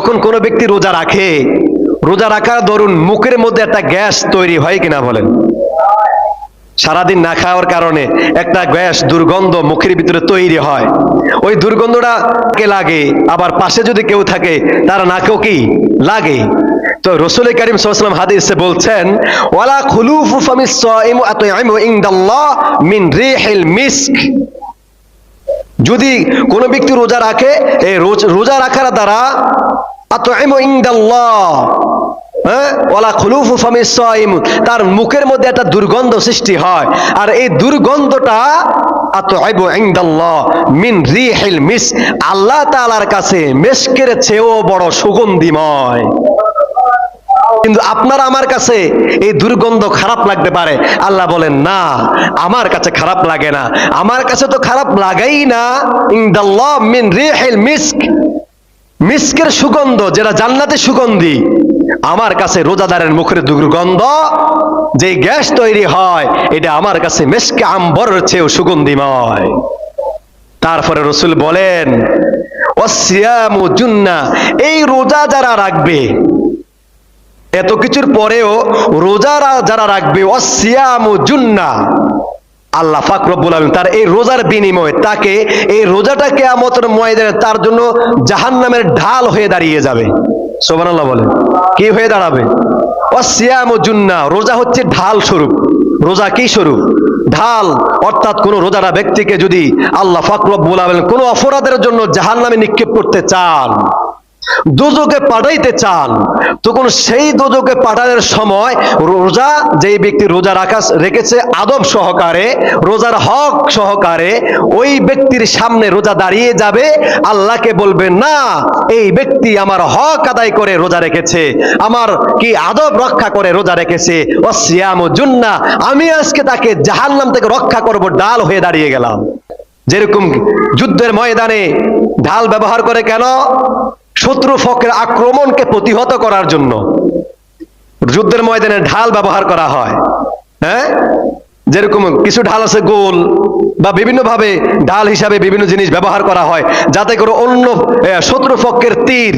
যখন কোনো ব্যক্তি রোজা রাখে, রোজা রাখার দরুন মুখের মধ্যে একটা গ্যাস তৈরি হয় কিনা বলেন? সারাদিন না খাওয়ার কারণে একটা গ্যাস দুর্গন্ধ মুখের ভিতরে তৈরি হয়। ওই দুর্গন্ধটা কে লাগে, আবার পাশে যদি কেউ থাকে তার নাকেও কি লাগে। তো রাসূল কারীম সাল্লাল্লাহু আলাইহি ওয়াসাল্লাম হাদিসে বলছেন, ওয়ালা খুলুফু ফামিস সাইমু আত'আমু ইনদাল্লাহ মিন রিহিল মিস্ক। যদি কোনো ব্যক্তি রোজা রাখে, এই রোজা রাখার দ্বারা আত'আমু ইনদাল্লাহ, ওয়ালা খুলুফু ফামিস সাইম, তার মুখের মধ্যে একটা দুর্গন্ধ সৃষ্টি হয়। আর এই দুর্গন্ধটা আত'আবু ইনদাল্লাহ মিন রিহিল মিস্ক, আল্লাহ তাআলার কাছে মিস্কের চেয়েও বড় সুগন্ধিময়। কিন্তু আপনার আমার কাছে এই দুর্গন্ধ খারাপ লাগতে পারে, আল্লাহ বলেন না, আমার কাছে খারাপ লাগে না। আমার কাছে তো খারাপ লাগাই না। ইনদাল্লাহ মিন রিহিল মিস্ক, মিস্কের সুগন্ধ যেটা জান্নাতের সুগন্ধি, আমার কাছে রোজাদারের মুখের দুর্গন্ধ যে গ্যাস তৈরি হয়, এটা আমার কাছে মিস্কে আম্বরের চেয়েও সুগন্ধিময়। তারপরে রাসূল বলেন, ওয়াসিয়ামু জুন্নাহ, এই রোজা যারা রাখবে, এত কিছুর পরেও রোজা যারা রাখবে, ওয়াসিয়ামু জুন্নাহ, আল্লাহ পাক রব্বুল আলামিন তার এই রোজার বিনিময়ে তাকে, এই রোজাটা কিয়ামতের ময়দানে তার জন্য জাহান্নামের ঢাল হয়ে দাঁড়িয়ে যাবে। সুবহানাল্লাহ বলেন, কি হয়ে দাঁড়াবে? ওয়াসিয়ামু জুন্নাহ, রোজা হচ্ছে ঢাল স্বরূপ। রোজা কি স্বরূপ? ঢাল। অর্থাৎ কোন রোজারা ব্যক্তিকে যদি আল্লাহ পাক রব্বুল আলামিন কোন অপরাধের জন্য জাহান্নামে নিক্ষেপ করতে চান, দোজখে পাঠাইতে চান, তখন সেই দোজখে পাঠানোর সময় রোজা, যেই ব্যক্তি রোজা রেখেছে আদব সহকারে, রোজার হক সহকারে, ওই ব্যক্তির সামনে রোজা দাঁড়িয়ে যাবে, আল্লাহকে বলবে, না, এই ব্যক্তি আমার হক আদায় করে রোজা রেখেছে, আমার কি আদব রক্ষা করে রোজা রেখেছে। ওয়াসিয়ামু জুন্নাহ, আমি আজকে তাকে জাহান্নাম থেকে রক্ষা করব, ডাল হয়ে দাঁড়িয়ে গেলাম। যেরকম যুদ্ধের ময়দানে ঢাল ব্যবহার করে কেন? শত্রু পক্ষের আক্রমণকে প্রতিহত করার জন্য যুদ্ধের ময়দানে ঢাল ব্যবহার করা হয়। যেরকম কিছু ঢাল আছে গোল, বা বিভিন্ন ভাবে ঢাল হিসাবে বিভিন্ন জিনিস ব্যবহার করা হয়, যাতে করে অন্য শত্রু পক্ষের তীর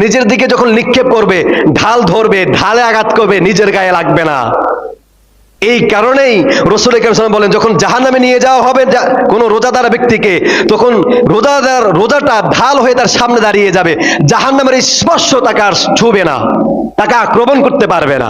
নিজের দিকে যখন নিক্ষেপ করবে, ঢাল ধরবে, ঢালে আঘাত করবে, নিজের গায়ে লাগবে না। এই কারণেই রাসূল কারীম সাল্লাল্লাহু আলাইহি ওয়াসাল্লাম বলেন, যখন জাহান্নামে নিয়ে যাওয়া হবে কোন রোজাদার ব্যক্তিকে, তখন রোজাটা ঢাল হয়ে তার সামনে দাঁড়িয়ে যাবে, জাহান্নামের স্পর্শ তাকে আর ছুবে না, তাকে আক্রমণ করতে পারবে না।